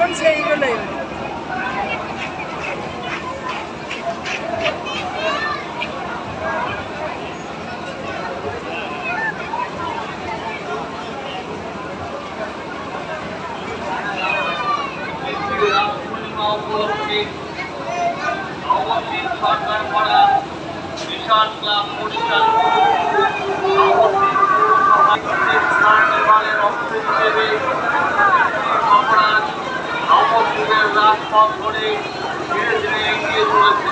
এখন সেইগুলোই বিশাল ক্লাব প্রতিষ্ঠান নির্মাণের অংশ হিসেবে অপরাধ নবদ্বীপের রাজপথ ধরে ধীরে ধীরে এগিয়ে চলেছে।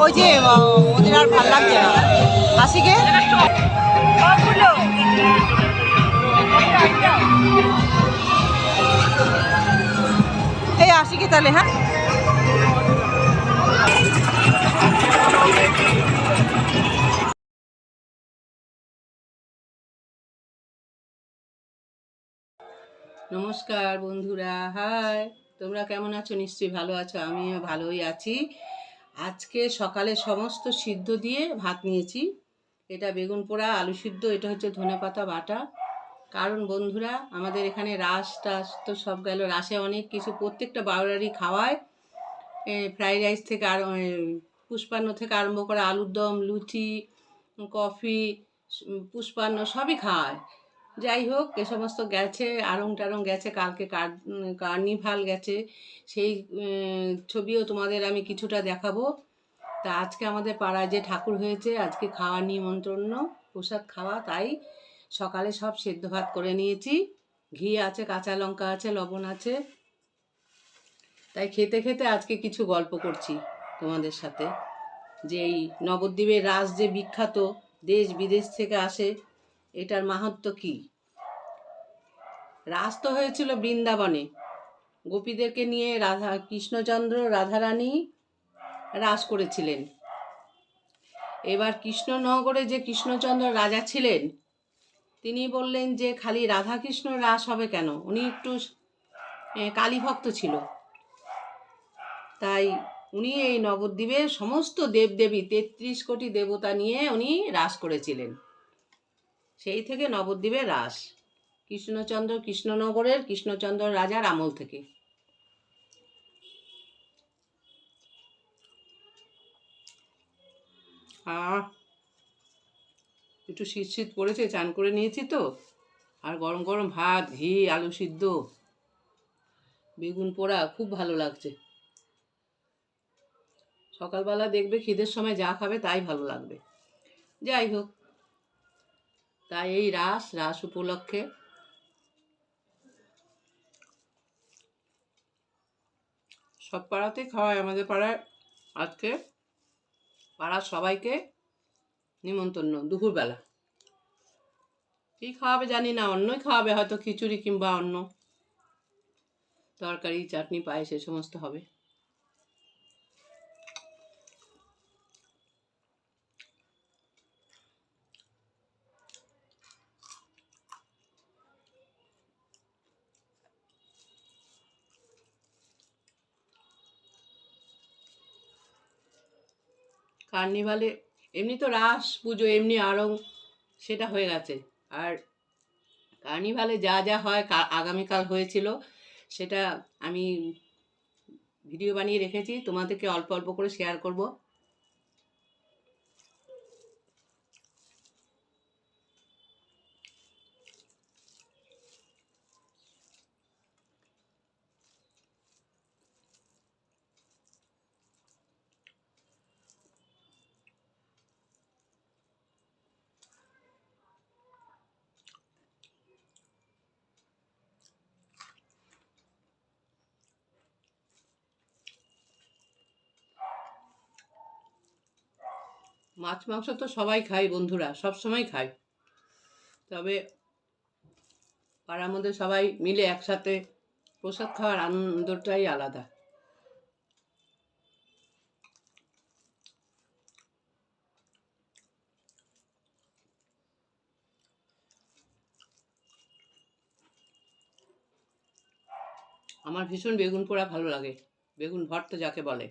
ওই যে ওদের আর ভাল লাগছে না হাসিকে এই হাসিকে তাহলে হ্যাঁ নমস্কার বন্ধুরা, হাই, তোমরা কেমন আছো? নিশ্চয়ই ভালো আছো, আমিও ভালোই আছি। আজকে সকালে সমস্ত সিদ্ধ দিয়ে ভাত নিয়েছি। এটা বেগুন পোড়া, আলু সিদ্ধ, এটা হচ্ছে ধনেপাতা বাটা। কারণ বন্ধুরা আমাদের এখানে রাস টাস তো সব গেল, রাসে অনেক কিছু প্রত্যেকটা বাউরারই খাওয়ায়, ফ্রাইড রাইস থেকে আর পুষ্পান্ন থেকে আরম্ভ করে আলুর দম, লুচি, কফি, পুষ্পান্ন সবই খাওয়ায়। যাই হোক, এ সমস্ত গেছে, আড়ং টাড়ং গেছে, কালকে কার্নিভাল গেছে, সেই ছবিও তোমাদের আমি কিছুটা দেখাবো। তা আজকে আমাদের পাড়ায় যে ঠাকুর হয়েছে, আজকে খাওয়ার নিমন্ত্রণ, প্রসাদ খাওয়া, তাই সকালে সব সেদ্ধ ভাত করে নিয়েছি। ঘি আছে, কাঁচা লঙ্কা আছে, লবণ আছে, তাই খেতে খেতে আজকে কিছু গল্প করছি তোমাদের সাথে, যে এই নবদ্বীপের রাস যে বিখ্যাত, দেশ বিদেশ থেকে আসে, এটার মাহাত্ম্য কী। রাস তো হয়েছিল বৃন্দাবনে, গোপীদেরকে নিয়ে কৃষ্ণচন্দ্র রাধারানী রাস করেছিলেন। এবার কৃষ্ণনগরে যে কৃষ্ণচন্দ্র রাজা ছিলেন, তিনি বললেন যে খালি রাধাকৃষ্ণ রাস হবে কেন, উনি একটু কালী ভক্ত ছিল, তাই উনি এই নবদ্বীপের সমস্ত দেবদেবী ৩৩ কোটি দেবতা নিয়ে উনি রাস করেছিলেন। সেই থেকে নবদ্বীপের রাস, কৃষ্ণনগরের কৃষ্ণচন্দ্র রাজার আমল থেকে। একটু শীত শীত পড়েছে, চান করে নিয়েছি তো, আর গরম গরম ভাত, ঘি, আলু সিদ্ধ, বেগুন পোড়া, খুব ভালো লাগছে। সকালবেলা দেখবে খিদের সময় যা খাবে তাই ভালো লাগবে। যাই হোক, তাই এই রাস উপলক্ষে সব পাড়াতেই খাওয়ায়, আমাদের পাড়ায় আজকে পাড়ার সবাইকে নিমন্ত্রণ দুপুরবেলা। কী খাওয়াবে জানি না, অন্যই খাওয়াবে, হয়তো খিচুড়ি কিংবা অন্য তরকারি, চাটনি, পায়েস, এ সমস্ত হবে। কার্নিভালে এমনি তো রাস পুজো, এমনি আরও সেটা হয়ে গেছে, আর কার্নিভালে যা যা হয় আগামীকাল হয়েছিল, সেটা আমি ভিডিও বানিয়ে রেখেছি, তোমাদেরকে অল্প অল্প করে শেয়ার করব। মাছ মাংস তো সবাই খায় বন্ধুরা, সব সময় খায়, তবে পাড়ার মধ্যে সবাই মিলে একসাথে প্রসাদ খাওয়ার আনন্দটাই আলাদা। আমার ভীষণ বেগুন পোড়া ভালো লাগে, বেগুন ভর্তা যাকে বলে।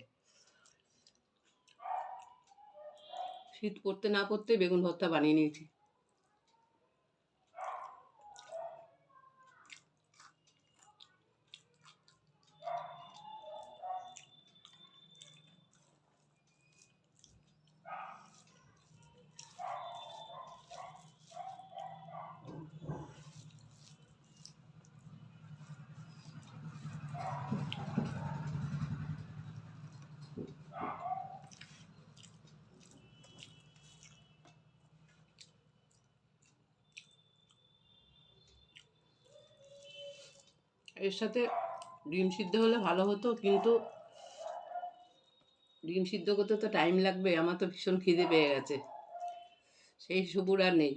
শীত পড়তে না পড়তে বেগুন ভর্তা বানিয়ে নিয়েছি। এর সাথে ডিম সিদ্ধ হলে ভালো হতো, কিন্তু ডিম সিদ্ধ করতে তো টাইম লাগবে, আমার তো ভীষণ খিদে পেয়ে গেছে, সেই সবুর আর নেই।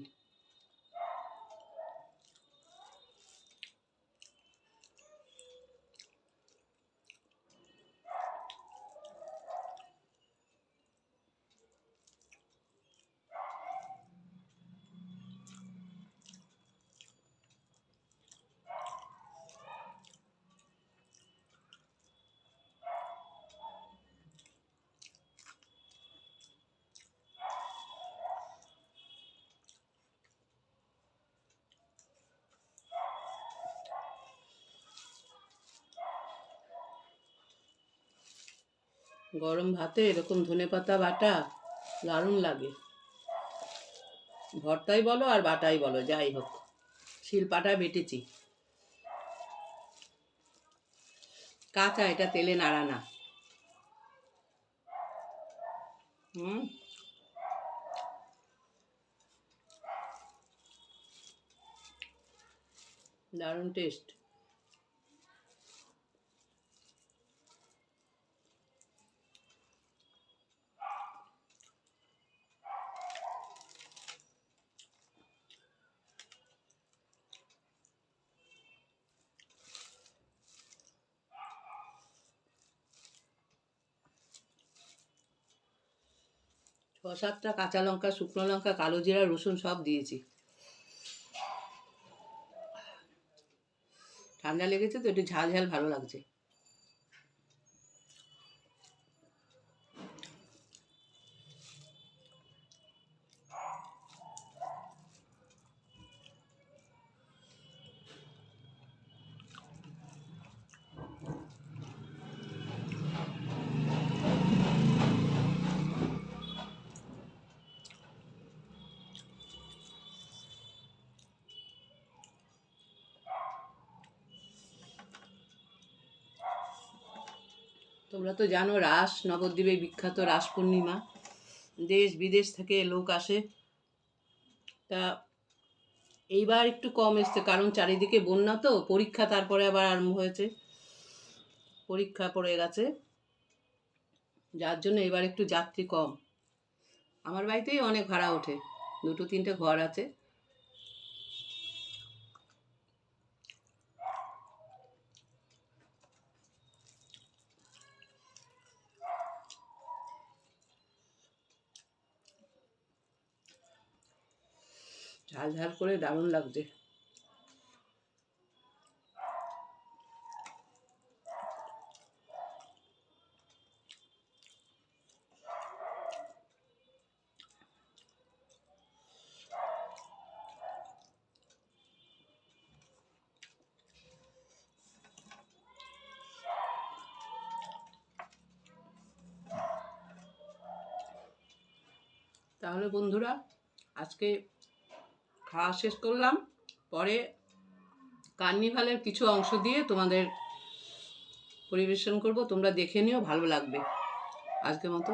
গরম ভাতে এরকম ধনেপাতা বাটা দারুণ লাগে, ভর্তাই বলো আর বাটাই বলো, যাই হোক শিলপাটা বেটেছি, কাঁচা, এটা তেলে নাড়া না। দারুণ টেস্ট। ছ সাতটা কাঁচা লঙ্কা, শুকনো লঙ্কা, কালো জিরা, রসুন সব দিয়েছি। ঠান্ডা লেগেছে তো একটু ঝাল ঝাল ভালো লাগছে। তোমরা তো জানো রাস নবদ্বীপে বিখ্যাত রাস পূর্ণিমা, দেশ বিদেশ থেকে লোক আসে। তা এইবার একটু কম এসছে, কারণ চারিদিকে বন্যা তো, পরীক্ষা তারপরে আবার আরম্ভ হয়েছে, পরীক্ষা পড়ে গেছে, যার জন্য এবার একটু যাত্রী কম। আমার বাড়িতেই অনেক ভাড়া ওঠে, 2-3টে ঘর আছে। ঝাল ঝাল করে দারুণ লাগছে। তাহলে বন্ধুরা, আজকে খাওয়া শেষ করলাম, পরে কার্নিভালের কিছু অংশ দিয়ে তোমাদের পরিবেশন করব, তোমরা দেখে নিও, ভালো লাগবে। আজকের মতো